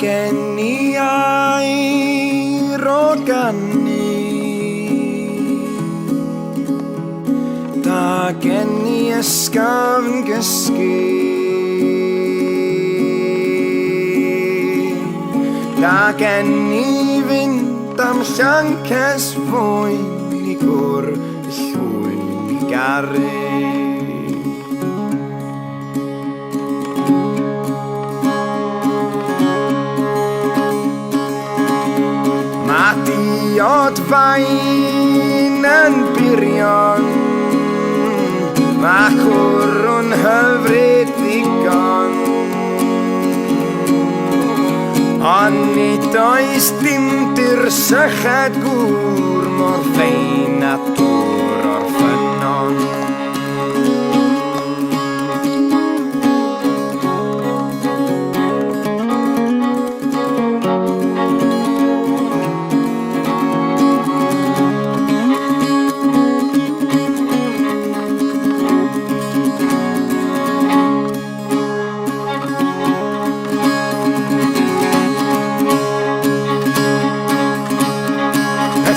gen I air o ganu, da gen I ysgafn gysgu, da gen I fynd am llances fwyn I gwr llwyn I garu. Ma diod fain yn birion, ma cwrwn hyfryd ddigon, ond nid oes dim dirsychad gŵr mor fein a dŵr o'r ffynon.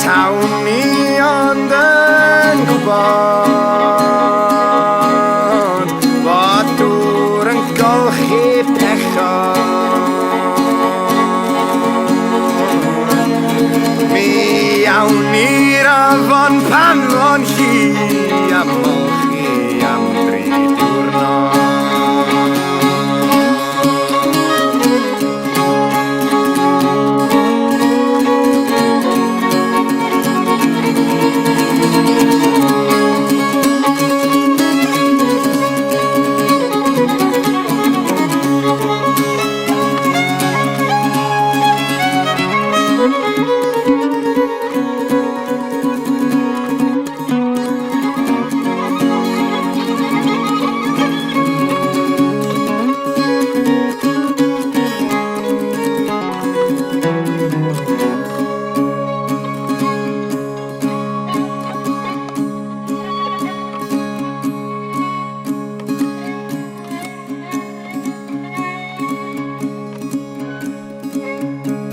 Tawn ni ond yn gwybod bod dŵr yn golchi pechod. Mi awn ni'r afon pan fo'n hi a molchi am 3 diwrnod.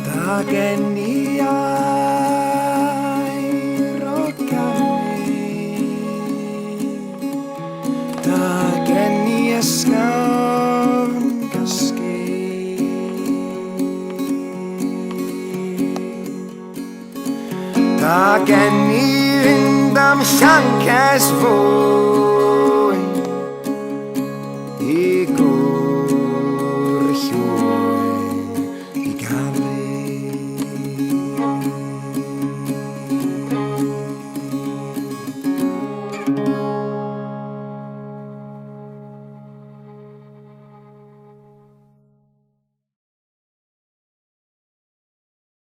Da gen I air o ganu, da gen I ysgafn gysgu, da gen I fynd am llances fwyn